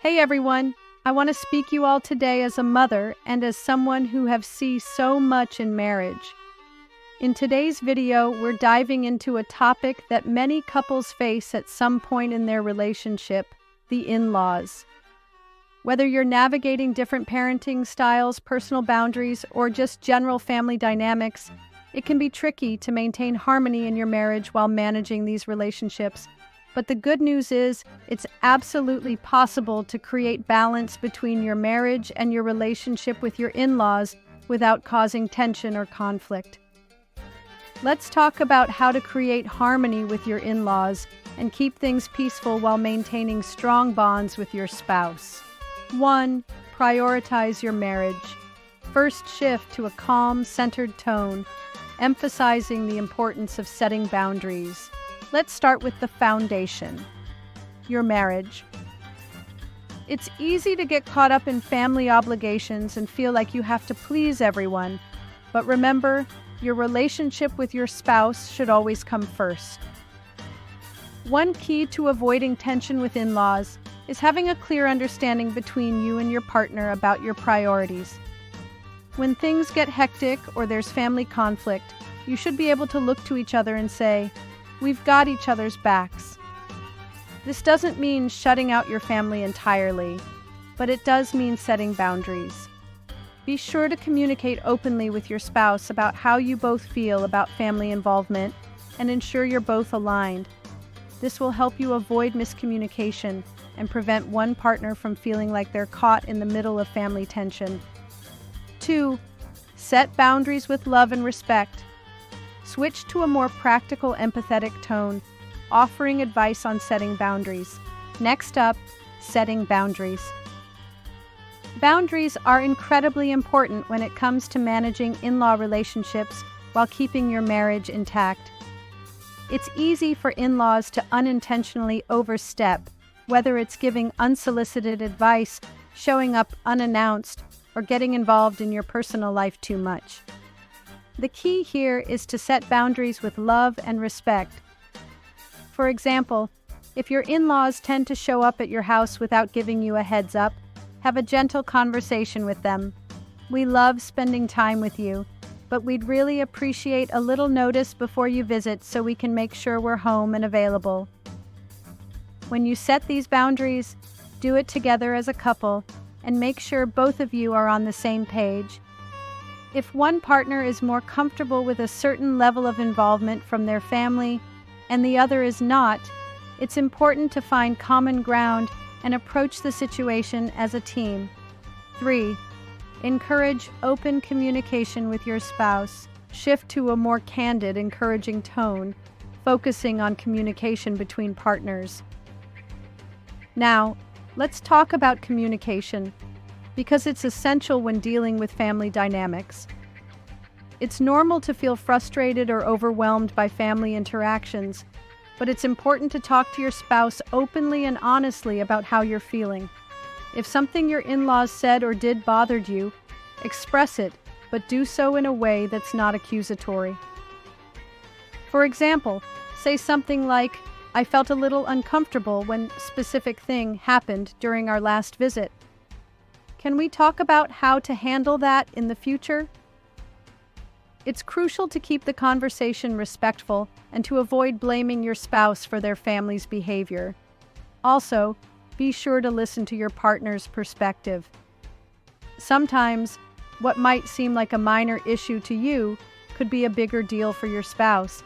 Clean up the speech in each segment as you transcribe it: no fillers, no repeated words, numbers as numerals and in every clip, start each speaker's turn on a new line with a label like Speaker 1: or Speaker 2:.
Speaker 1: Hey everyone, I want to speak you all today as a mother and as someone who have seen so much in marriage. In today's video, we're diving into a topic that many couples face at some point in their relationship, the in-laws. Whether you're navigating different parenting styles, personal boundaries, or just general family dynamics, it can be tricky to maintain harmony in your marriage while managing these relationships. But the good news is, it's absolutely possible to create balance between your marriage and your relationship with your in-laws without causing tension or conflict. Let's talk about how to create harmony with your in-laws and keep things peaceful while maintaining strong bonds with your spouse. 1. Prioritize your marriage. First, shift to a calm, centered tone, emphasizing the importance of setting boundaries. Let's start with the foundation, your marriage. It's easy to get caught up in family obligations and feel like you have to please everyone. But remember, your relationship with your spouse should always come first. One key to avoiding tension with in-laws is having a clear understanding between you and your partner about your priorities. When things get hectic or there's family conflict, you should be able to look to each other and say, "We've got each other's backs." This doesn't mean shutting out your family entirely, but it does mean setting boundaries. Be sure to communicate openly with your spouse about how you both feel about family involvement and ensure you're both aligned. This will help you avoid miscommunication and prevent one partner from feeling like they're caught in the middle of family tension. 2. Set boundaries with love and respect. Switch to a more practical, empathetic tone, offering advice on setting boundaries. Next up, setting boundaries. Boundaries are incredibly important when it comes to managing in-law relationships while keeping your marriage intact. It's easy for in-laws to unintentionally overstep, whether it's giving unsolicited advice, showing up unannounced, or getting involved in your personal life too much. The key here is to set boundaries with love and respect. For example, if your in-laws tend to show up at your house without giving you a heads up, have a gentle conversation with them. "We love spending time with you, but we'd really appreciate a little notice before you visit so we can make sure we're home and available." When you set these boundaries, do it together as a couple and make sure both of you are on the same page. If one partner is more comfortable with a certain level of involvement from their family and the other is not, it's important to find common ground and approach the situation as a team. 3. Encourage open communication with your spouse. Shift to a more candid, encouraging tone, focusing on communication between partners. Now, let's talk about communication, because it's essential when dealing with family dynamics. It's normal to feel frustrated or overwhelmed by family interactions, but it's important to talk to your spouse openly and honestly about how you're feeling. If something your in-laws said or did bothered you, express it, but do so in a way that's not accusatory. For example, say something like, "I felt a little uncomfortable when specific thing happened during our last visit. Can we talk about how to handle that in the future?" It's crucial to keep the conversation respectful and to avoid blaming your spouse for their family's behavior. Also, be sure to listen to your partner's perspective. Sometimes, what might seem like a minor issue to you could be a bigger deal for your spouse,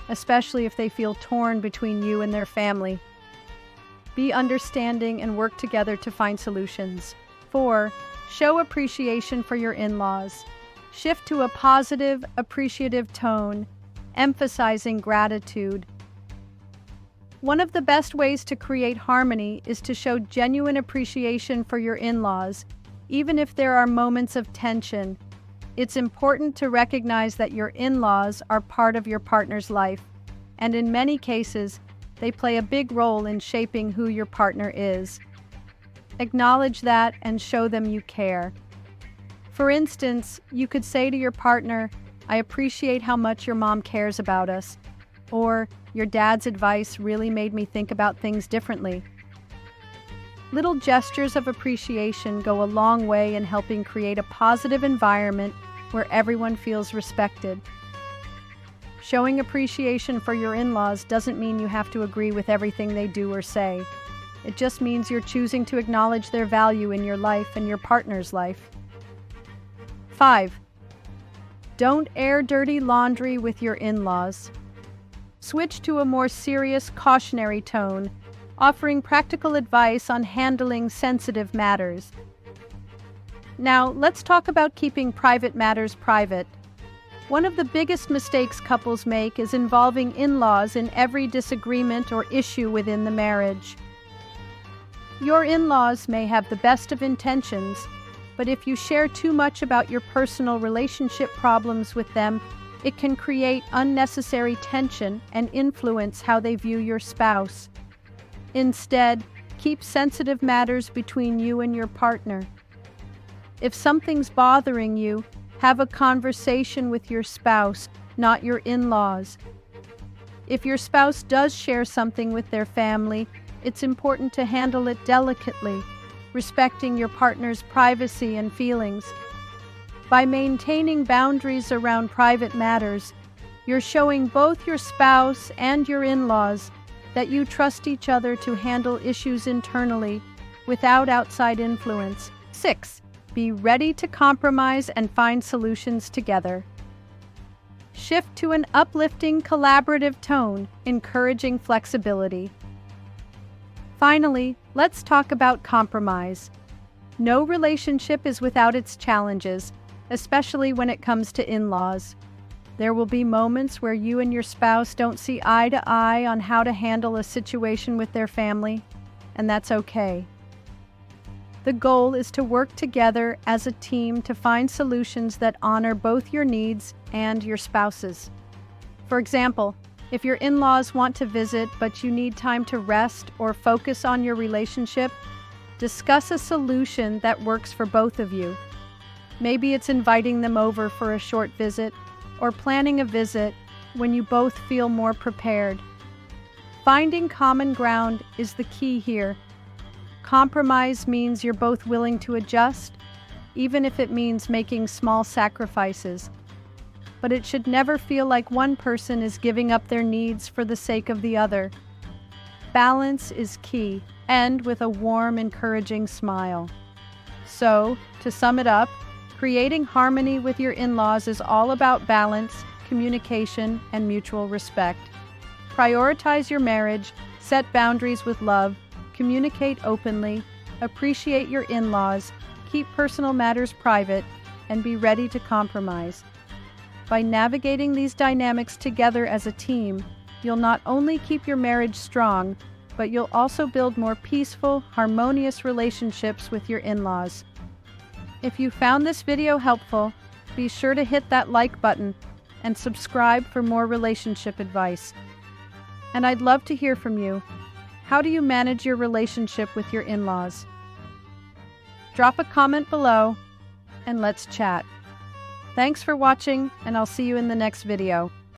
Speaker 1: especially if they feel torn between you and their family. Be understanding and work together to find solutions. 4. Show appreciation for your in-laws. Shift to a positive, appreciative tone, emphasizing gratitude. One of the best ways to create harmony is to show genuine appreciation for your in-laws, even if there are moments of tension. It's important to recognize that your in-laws are part of your partner's life, and in many cases, they play a big role in shaping who your partner is. Acknowledge that and show them you care. For instance, you could say to your partner, "I appreciate how much your mom cares about us," or "Your dad's advice really made me think about things differently." Little gestures of appreciation go a long way in helping create a positive environment where everyone feels respected. Showing appreciation for your in-laws doesn't mean you have to agree with everything they do or say. It just means you're choosing to acknowledge their value in your life and your partner's life. 5. Don't air dirty laundry with your in-laws. Switch to a more serious, cautionary tone, offering practical advice on handling sensitive matters. Now, let's talk about keeping private matters private. One of the biggest mistakes couples make is involving in-laws in every disagreement or issue within the marriage. Your in-laws may have the best of intentions, but if you share too much about your personal relationship problems with them, it can create unnecessary tension and influence how they view your spouse. Instead, keep sensitive matters between you and your partner. If something's bothering you, have a conversation with your spouse, not your in-laws. If your spouse does share something with their family, it's important to handle it delicately, respecting your partner's privacy and feelings. By maintaining boundaries around private matters, you're showing both your spouse and your in-laws that you trust each other to handle issues internally without outside influence. 6. Be ready to compromise and find solutions together. Shift to an uplifting, collaborative tone, encouraging flexibility. Finally, let's talk about compromise. No relationship is without its challenges, especially when it comes to in-laws. There will be moments where you and your spouse don't see eye to eye on how to handle a situation with their family, and that's okay. The goal is to work together as a team to find solutions that honor both your needs and your spouse's. For example, if your in-laws want to visit but you need time to rest or focus on your relationship, discuss a solution that works for both of you. Maybe it's inviting them over for a short visit or planning a visit when you both feel more prepared. Finding common ground is the key here. Compromise means you're both willing to adjust, even if it means making small sacrifices. But it should never feel like one person is giving up their needs for the sake of the other. Balance is key, and with a warm, encouraging smile. So, to sum it up, creating harmony with your in-laws is all about balance, communication, and mutual respect. Prioritize your marriage, set boundaries with love, communicate openly, appreciate your in-laws, keep personal matters private, and be ready to compromise. By navigating these dynamics together as a team, you'll not only keep your marriage strong, but you'll also build more peaceful, harmonious relationships with your in-laws. If you found this video helpful, be sure to hit that like button and subscribe for more relationship advice. And I'd love to hear from you. How do you manage your relationship with your in-laws? Drop a comment below and let's chat. Thanks for watching, and I'll see you in the next video.